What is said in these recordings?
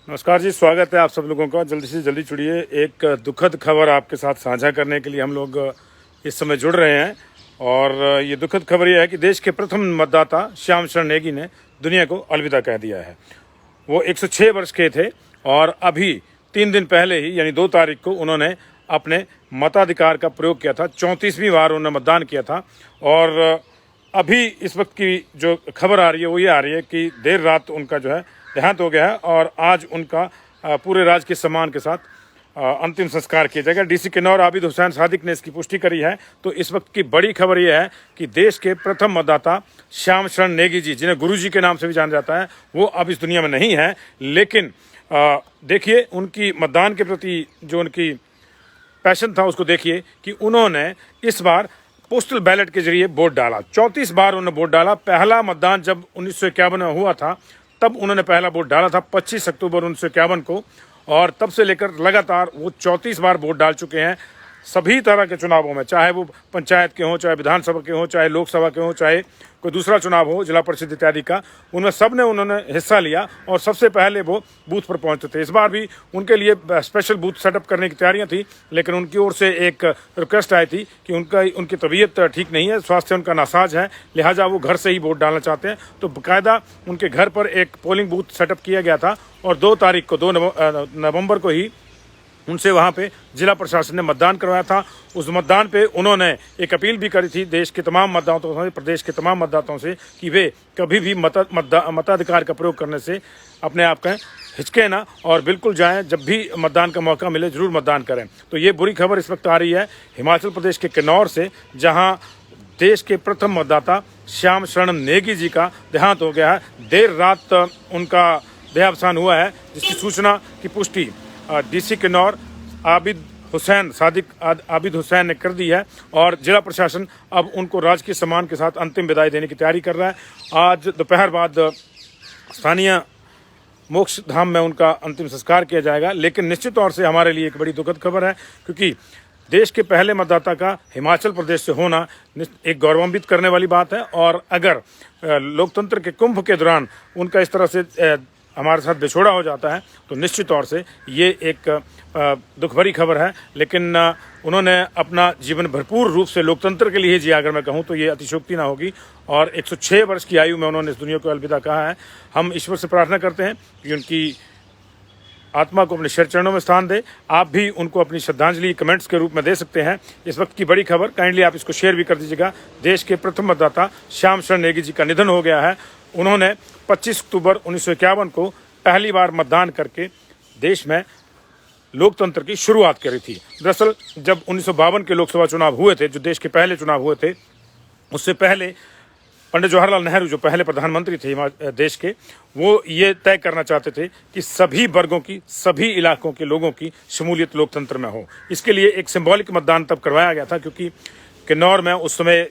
नमस्कार जी, स्वागत है आप सब लोगों का। जल्दी से जल्दी जुड़िए। एक दुखद खबर आपके साथ साझा करने के लिए हम लोग इस समय जुड़ रहे हैं। और ये दुखद खबर ये है कि देश के प्रथम मतदाता श्याम शरण नेगी ने दुनिया को अलविदा कह दिया है। वो 106 वर्ष के थे और अभी 3 दिन पहले ही यानी 2 तारीख को उन्होंने अपने मताधिकार का प्रयोग किया था। 34वीं बार उन्होंने मतदान किया था। और अभी इस वक्त की जो खबर आ रही है वो ये आ रही है कि देर रात उनका जो है देहांत हो गया है और आज उनका पूरे राजकीय सम्मान के साथ अंतिम संस्कार किया जाएगा। डीसी किन्नौर आबिद हुसैन सादिक ने इसकी पुष्टि करी है। तो इस वक्त की बड़ी खबर यह है कि देश के प्रथम मतदाता श्याम शरण नेगी जी, जिन्हें गुरुजी के नाम से भी जाना जाता है, वो अब इस दुनिया में नहीं है। लेकिन देखिए उनकी मतदान के प्रति जो उनकी पैशन था उसको देखिए कि उन्होंने इस बार पोस्टल बैलेट के जरिए वोट डाला। 34 बार उन्होंने वोट डाला। पहला मतदान जब 1951 में हुआ था तब उन्होंने पहला वोट डाला था 25 अक्टूबर 1951 को, और तब से लेकर लगातार वो 34 बार वोट डाल चुके हैं। सभी तरह के चुनावों में, चाहे वो पंचायत के हों, चाहे विधानसभा के हों, चाहे लोकसभा के हों, चाहे कोई दूसरा चुनाव हो जिला परिषद इत्यादि का, उनमें सब ने उन्होंने हिस्सा लिया और सबसे पहले वो बूथ पर पहुंचते थे। इस बार भी उनके लिए स्पेशल बूथ सेटअप करने की तैयारियां थी, लेकिन उनकी ओर से एक रिक्वेस्ट आई थी कि उनकी तबीयत ठीक नहीं है, स्वास्थ्य उनका नासाज है, लिहाजा वो घर से ही वोट डालना चाहते हैं। तो बाकायदा उनके घर पर एक पोलिंग बूथ सेटअप किया गया था और 2 तारीख को 2 नवंबर को ही उनसे वहाँ पे जिला प्रशासन ने मतदान करवाया था। उस मतदान पे उन्होंने एक अपील भी करी थी देश के तमाम मतदाताओं से, प्रदेश के तमाम मतदाताओं से, कि वे कभी भी मताधिकार का प्रयोग करने से अपने आप का हिचके ना और बिल्कुल जाएं। जब भी मतदान का मौका मिले जरूर मतदान करें। तो ये बुरी खबर इस वक्त आ रही है हिमाचल प्रदेश के किन्नौर से, जहाँ देश के प्रथम मतदाता श्याम शरण नेगी जी का देहांत हो गया है। देर रात उनका देहावसान हुआ है, जिसकी सूचना की पुष्टि डीसी किन्नौर आबिद हुसैन ने कर दी है और जिला प्रशासन अब उनको राजकीय सम्मान के साथ अंतिम विदाई देने की तैयारी कर रहा है। आज दोपहर बाद स्थानीय मोक्ष धाम में उनका अंतिम संस्कार किया जाएगा। लेकिन निश्चित तौर से हमारे लिए एक बड़ी दुखद खबर है, क्योंकि देश के पहले मतदाता का हिमाचल प्रदेश से होना एक गौरवान्वित करने वाली बात है। और अगर लोकतंत्र के कुंभ के दौरान उनका इस तरह से हमारे साथ बिछोड़ा हो जाता है तो निश्चित तौर से ये एक दुख भरी खबर है। लेकिन उन्होंने अपना जीवन भरपूर रूप से लोकतंत्र के लिए जिया, अगर मैं कहूँ तो ये अतिशयोक्ति ना होगी। और 106 वर्ष की आयु में उन्होंने इस दुनिया को अलविदा कहा है। हम ईश्वर से प्रार्थना करते हैं कि उनकी आत्मा को अपने शिर चरणों में स्थान दे। आप भी उनको अपनी श्रद्धांजलि कमेंट्स के रूप में दे सकते हैं। इस वक्त की बड़ी खबर, काइंडली आप इसको शेयर भी कर दीजिएगा। देश के प्रथम मतदाता श्याम शरण नेगी जी का निधन हो गया है। उन्होंने 25 अक्टूबर 1951 को पहली बार मतदान करके देश में लोकतंत्र की शुरुआत करी थी। दरअसल जब 1952 के लोकसभा चुनाव हुए थे, जो देश के पहले चुनाव हुए थे, उससे पहले पंडित जवाहरलाल नेहरू, जो पहले प्रधानमंत्री थे देश के, वो ये तय करना चाहते थे कि सभी वर्गों की, सभी इलाकों के लोगों की शमूलियत लोकतंत्र में हो। इसके लिए एक सिंबॉलिक मतदान तब करवाया गया था, क्योंकि किन्नौर में उस समय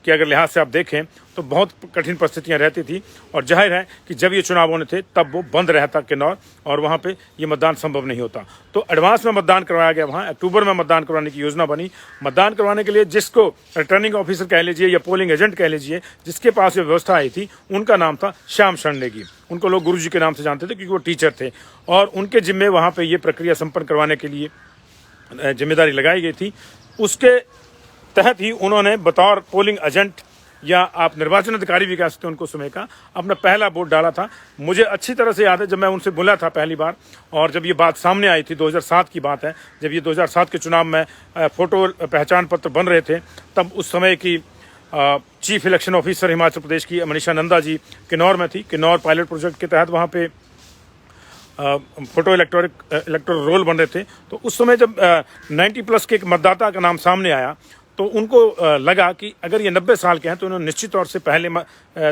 कि अगर लिहाज से आप देखें तो बहुत कठिन परिस्थितियां रहती थी और जाहिर है कि जब ये चुनाव होने थे तब वो बंद रहता किन्नौर और वहाँ पे ये मतदान संभव नहीं होता। तो एडवांस में मतदान करवाया गया। वहाँ अक्टूबर में मतदान करवाने की योजना बनी। मतदान करवाने के लिए जिसको रिटर्निंग ऑफिसर कह लीजिए या पोलिंग एजेंट कह लीजिए, जिसके पास ये व्यवस्था आई थी, उनका नाम था श्याम शरण नेगी। उनको लोग गुरुजी के नाम से जानते थे क्योंकि वो टीचर थे और उनके जिम्मे वहाँ पर ये प्रक्रिया संपन्न करवाने के लिए जिम्मेदारी लगाई गई थी। उसके तहत ही उन्होंने बतौर पोलिंग एजेंट या आप निर्वाचन अधिकारी भी कह सकते हैं उनको समय का, अपना पहला वोट डाला था। मुझे अच्छी तरह से याद है जब मैं उनसे मिला था पहली बार, और जब ये बात सामने आई थी 2007 की बात है, जब ये 2007 के चुनाव में फोटो पहचान पत्र बन रहे थे, तब उस समय की chief election officer Himachal Pradesh की मनीषा नंदा जी किन्नौर में थी। किन्नौर पायलट प्रोजेक्ट के तहत वहाँ पे फोटो इलेक्टोरल रोल बन रहे थे। तो उस समय जब 90+ के एक मतदाता का नाम सामने आया तो उनको लगा कि अगर ये 90 साल के हैं तो उन्होंने निश्चित तौर से पहले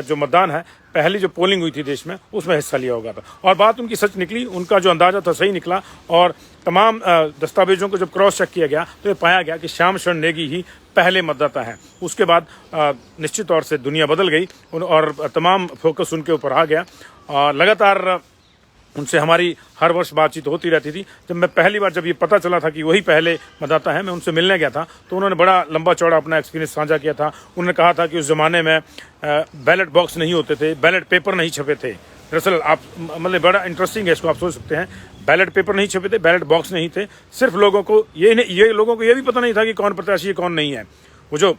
जो मतदान है, पहली जो पोलिंग हुई थी देश में, उसमें हिस्सा लिया होगा था। और बात उनकी सच निकली, उनका जो अंदाजा था सही निकला। और तमाम दस्तावेजों को जब क्रॉस चेक किया गया तो ये पाया गया कि श्याम शरण नेगी ही पहले मतदाता हैं। उसके बाद निश्चित तौर से दुनिया बदल गई और तमाम फोकस उनके ऊपर आ गया। लगातार उनसे हमारी हर वर्ष बातचीत होती रहती थी। जब मैं पहली बार जब ये पता चला था कि वही पहले मतदाता है, मैं उनसे मिलने गया था तो उन्होंने बड़ा लंबा चौड़ा अपना एक्सपीरियंस साझा किया था। उन्होंने कहा था कि उस ज़माने में बैलेट बॉक्स नहीं होते थे, बैलेट पेपर नहीं छपे थे, दरअसल आप मतलब बड़ा इंटरेस्टिंग है, इसको आप सोच सकते हैं। बैलेट पेपर नहीं छपे थे, बैलेट बॉक्स नहीं थे, सिर्फ लोगों को ये लोगों को ये भी पता नहीं था कि कौन प्रत्याशी है कौन नहीं है। वो जो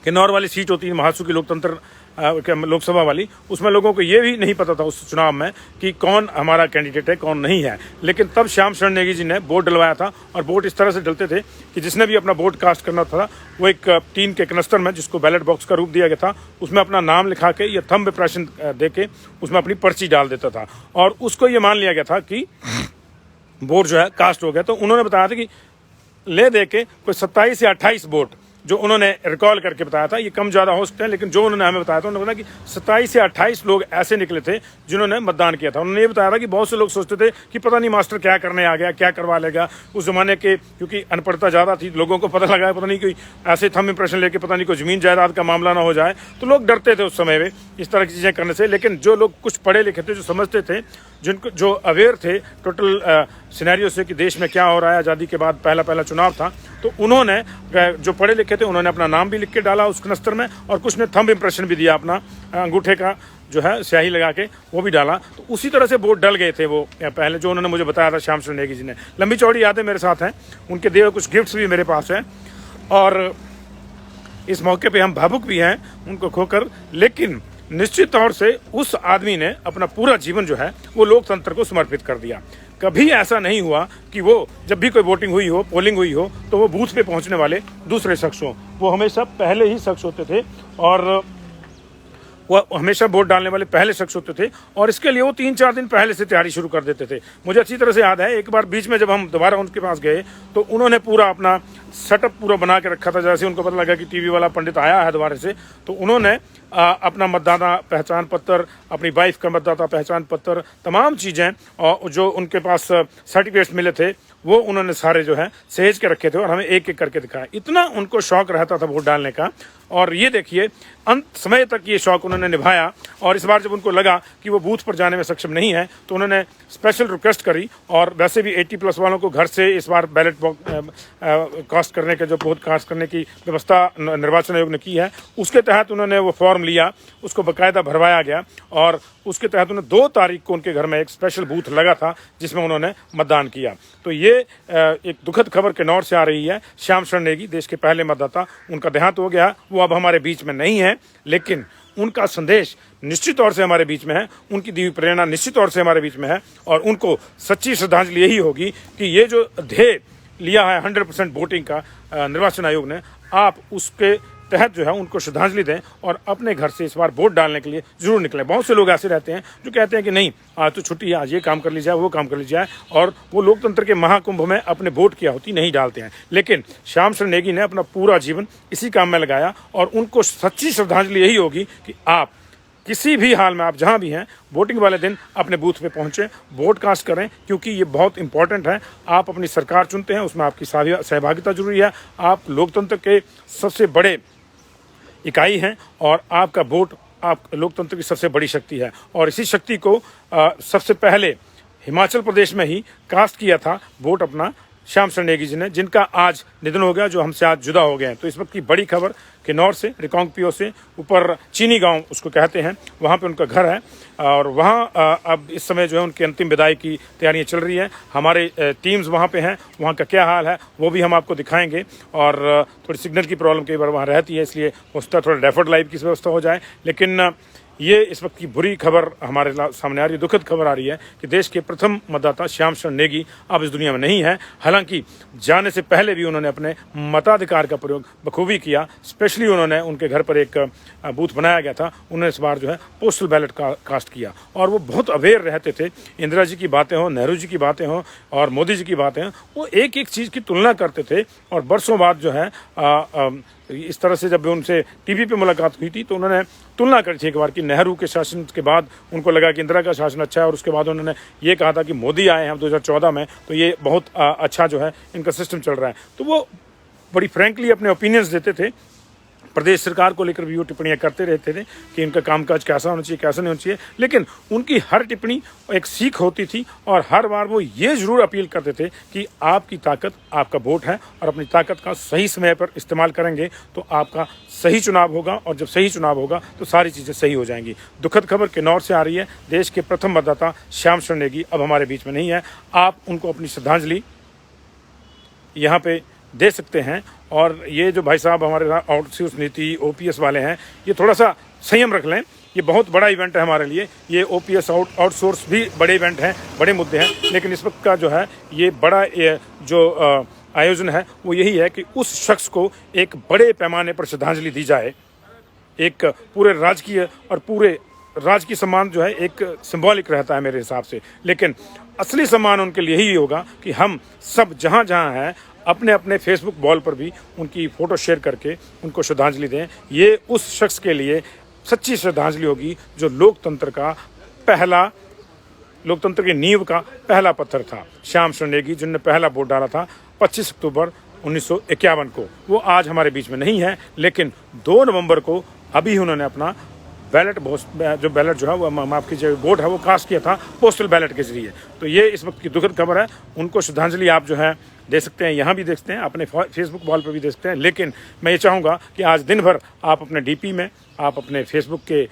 किन्नौर वाली सीट होती है महासू लोकतंत्र लोकसभा वाली, उसमें लोगों को ये भी नहीं पता था उस चुनाव में कि कौन हमारा कैंडिडेट है कौन नहीं है। लेकिन तब श्याम शरण नेगी जी ने वोट डलवाया था, और वोट इस तरह से डलते थे कि जिसने भी अपना वोट कास्ट करना था वो एक टीन के कनस्तर में, जिसको बैलेट बॉक्स का रूप दिया गया था, उसमें अपना नाम लिखा के या थंब इंप्रेशन दे के उसमें अपनी पर्ची डाल देता था, और उसको ये मान लिया गया था कि वोट जो है कास्ट हो गया। तो उन्होंने बताया था कि ले दे के कोई 27 या 28 वोट जो उन्होंने रिकॉल करके बताया था, ये कम ज़्यादा हो सकते हैं, लेकिन जो उन्होंने हमें बताया था, उन्होंने बताया कि 27 या 28 लोग ऐसे निकले थे जिन्होंने मतदान किया था। उन्होंने ये बताया था कि बहुत से लोग सोचते थे कि पता नहीं मास्टर क्या करने आ गया, क्या करवा लेगा। उस जमाने के क्योंकि अनपढ़ता ज़्यादा थी, लोगों को पता लगा पता नहीं कोई ऐसे थंब इंप्रेशन लेके पता नहीं कोई ज़मीन जायदाद का मामला ना हो जाए, तो लोग डरते थे उस समय में इस तरह की चीज़ें करने से। लेकिन जो लोग कुछ पढ़े लिखे थे, जो समझते थे, जिनको जो अवेयर थे टोटल सिनेरियो से कि देश में क्या हो रहा है, आज़ादी के बाद पहला चुनाव था, तो उन्होंने जो पढ़े लिखे थे उन्होंने अपना नाम भी लिख के डाला उस कनस्तर में, और कुछ ने थंब इंप्रेशन भी दिया, अपना अंगूठे का जो है स्याही लगा के वो भी डाला। तो उसी तरह से वोट डल गए थे वो पहले, जो उन्होंने मुझे बताया था श्याम शरण नेगी जी ने। लंबी चौड़ी यादें मेरे साथ हैं, उनके दिए हुए कुछ गिफ्ट्स भी मेरे पास हैं, और इस मौके पे हम भावुक भी हैं उनको खोकर। लेकिन निश्चित तौर से उस आदमी ने अपना पूरा जीवन जो है वो लोकतंत्र को समर्पित कर दिया। कभी ऐसा नहीं हुआ कि वो जब भी कोई वोटिंग हुई हो, पोलिंग हुई हो, तो वो बूथ पे पहुंचने वाले दूसरे शख्स हों। वो हमेशा पहले ही शख्स होते थे, और वो हमेशा वोट डालने वाले पहले शख्स होते थे, और इसके लिए वो 3-4 दिन पहले से तैयारी शुरू कर देते थे। मुझे अच्छी तरह से याद है, एक बार बीच में जब हम दोबारा उनके पास गए तो उन्होंने पूरा अपना सेटअप पूरा बना के रखा था। जैसे उनको पता लगा कि टीवी वाला पंडित आया है दोबारा से, तो उन्होंने अपना मतदाता पहचान पत्र, अपनी वाइफ का मतदाता पहचान पत्र, तमाम चीज़ें और जो उनके पास सर्टिफिकेट्स मिले थे वो उन्होंने सारे जो है सहेज के रखे थे, और हमें एक एक करके दिखाया। इतना उनको शौक रहता था वोट डालने का, और ये देखिए अंत समय तक ये शौक उन्होंने निभाया। और इस बार जब उनको लगा कि वो बूथ पर जाने में सक्षम नहीं है, तो उन्होंने स्पेशल रिक्वेस्ट करी, और वैसे भी 80+ वालों को घर से इस बार बैलेट कास्ट करने के जो वोट कास्ट करने की व्यवस्था निर्वाचन आयोग ने की है, उसके तहत उन्होंने वो फॉर्म लिया, उसको बाकायदा भरवाया गया, और उसके तहत उन्हें 2 तारीख को उनके घर में एक स्पेशल बूथ लगा था जिसमें उन्होंने मतदान किया। तो ये एक दुखद खबर किन्नौर से आ रही है। श्याम शरण नेगी देश के पहले मतदाता, उनका देहांत हो गया, वो अब हमारे बीच में नहीं है, लेकिन उनका संदेश निश्चित तौर से हमारे बीच में है, उनकी दी हुई प्रेरणा निश्चित तौर से हमारे बीच में है, और उनको सच्ची श्रद्धांजलि यही होगी कि ये जो ध्येय लिया है 100% वोटिंग का निर्वाचन आयोग ने, आप उसके तहत जो है उनको श्रद्धांजलि दें और अपने घर से इस बार वोट डालने के लिए जरूर निकलें। बहुत से लोग ऐसे रहते हैं जो कहते हैं कि नहीं आज तो छुट्टी है, आज ये काम कर ली जाए, वो काम कर ली जाए, और वो लोकतंत्र के महाकुंभ में अपने वोट की आहुति नहीं डालते हैं। लेकिन श्याम शरण नेगी ने अपना पूरा जीवन इसी काम में लगाया, और उनको सच्ची श्रद्धांजलि यही होगी कि आप किसी भी हाल में, आप जहां भी हैं, वोटिंग वाले दिन अपने बूथ पे पहुंचें, वोट कास्ट करें, क्योंकि ये बहुत इंपॉर्टेंट है। आप अपनी सरकार चुनते हैं, उसमें आपकी सहभागिता जरूरी है। आप लोकतंत्र के सबसे बड़े इकाई हैं, और आपका वोट आप लोकतंत्र की सबसे बड़ी शक्ति है। और इसी शक्ति को सबसे पहले हिमाचल प्रदेश में ही कास्ट किया था वोट अपना श्याम शरण नेगी जी ने, जिनका आज निधन हो गया, जो हमसे आज जुदा हो गए हैं। तो इस वक्त की बड़ी खबर किन्नौर से, रिकांगपिओ से ऊपर चीनी गांव उसको कहते हैं, वहां पे उनका घर है, और वहां अब इस समय जो है उनकी अंतिम विदाई की तैयारियां चल रही हैं। हमारे टीम्स वहां पे हैं, वहां का क्या हाल है वो भी हम आपको दिखाएंगे। और थोड़ी सिग्नल की प्रॉब्लम कई बार वहां रहती है, इसलिए हो सकता है थोड़ा डेफर्ड लाइव की व्यवस्था हो जाए। लेकिन ये इस वक्त की बुरी खबर हमारे सामने आ रही है, दुखद खबर आ रही है कि देश के प्रथम मतदाता श्याम शरण नेगी अब इस दुनिया में नहीं है। हालांकि जाने से पहले भी उन्होंने अपने मताधिकार का प्रयोग बखूबी किया। स्पेशली उन्होंने उनके घर पर एक बूथ बनाया गया था, उन्होंने इस बार जो है पोस्टल बैलेट कास्ट किया, और वो बहुत अवेयर रहते थे। इंदिरा जी की बातें हों, नेहरू जी की बातें हों, और मोदी जी की बातें हों, वो एक एक चीज़ की तुलना करते थे। और बरसों बाद जो है इस तरह से जब उनसे टीवी पे मुलाकात हुई थी, तो उन्होंने तुलना करी थी एक बार कि नेहरू के शासन के बाद उनको लगा कि इंदिरा का शासन अच्छा है, और उसके बाद उन्होंने ये कहा था कि मोदी आए हैं 2014 में, तो ये बहुत अच्छा जो है इनका सिस्टम चल रहा है। तो वो बड़ी फ्रैंकली अपने ओपिनियंस देते थे। प्रदेश सरकार को लेकर भी वो टिप्पणियां करते रहते थे कि इनका कामकाज कैसा होना चाहिए, कैसा नहीं होना चाहिए, लेकिन उनकी हर टिप्पणी एक सीख होती थी और हर बार वो ये ज़रूर अपील करते थे कि आपकी ताकत आपका वोट है और अपनी ताकत का सही समय पर इस्तेमाल करेंगे तो आपका सही चुनाव होगा और जब सही चुनाव होगा तो सारी चीज़ें सही हो जाएंगी। दुखद खबर किन्नौर से आ रही है। देश के प्रथम मतदाता श्याम शरण नेगी अब हमारे बीच में नहीं है। आप उनको अपनी श्रद्धांजलि यहाँ पे दे सकते हैं। और ये जो भाई साहब हमारे आउटसोर्स नीति ओपीएस वाले हैं, ये थोड़ा सा संयम रख लें। ये बहुत बड़ा इवेंट है हमारे लिए। ये ओपीएस आउटसोर्स भी बड़े इवेंट हैं, बड़े मुद्दे हैं, लेकिन इस वक्त का जो है ये बड़ा जो आयोजन है वो यही है कि उस शख्स को एक बड़े पैमाने पर श्रद्धांजलि दी जाए। एक पूरे राजकीय और पूरे राजकीय सम्मान जो है एक सिंबॉलिक रहता है मेरे हिसाब से, लेकिन असली सम्मान उनके लिए ही होगा कि हम सब जहाँ जहाँ हैं अपने अपने फेसबुक वॉल पर भी उनकी फ़ोटो शेयर करके उनको श्रद्धांजलि दें। ये उस शख्स के लिए सच्ची श्रद्धांजलि होगी जो लोकतंत्र की नींव का पहला पत्थर था। श्याम शरण नेगी जिनने पहला वोट डाला था 25 अक्टूबर 1951 को, वो आज हमारे बीच में नहीं है, लेकिन 2 नवंबर को अभी उन्होंने अपना बैलेट जो है वो माफ़ कीजिए वोट है वो कास्ट किया था पोस्टल बैलेट के जरिए। तो ये इस वक्त की दुखद खबर है। उनको श्रद्धांजलि आप जो है दे सकते हैं, यहाँ भी देख सकते हैं, अपने फेसबुक वॉल पर भी देख सकते हैं, लेकिन मैं ये चाहूँगा कि आज दिन भर आप अपने डीपी में, आप अपने फेसबुक के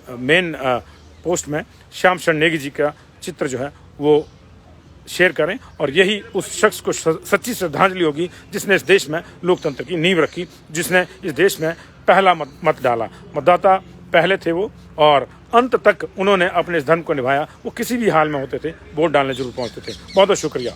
मेन पोस्ट में श्याम शरण नेगी जी का चित्र जो है वो शेयर करें और यही उस शख्स को सच्ची श्रद्धांजलि होगी जिसने इस देश में लोकतंत्र की नींव रखी, जिसने इस देश में पहला मत डाला। मतदाता पहले थे वो और अंत तक उन्होंने अपने इस धर्म को निभाया। वो किसी भी हाल में होते थे, वोट डालने जरूर पहुंचते थे। बहुत बहुत शुक्रिया।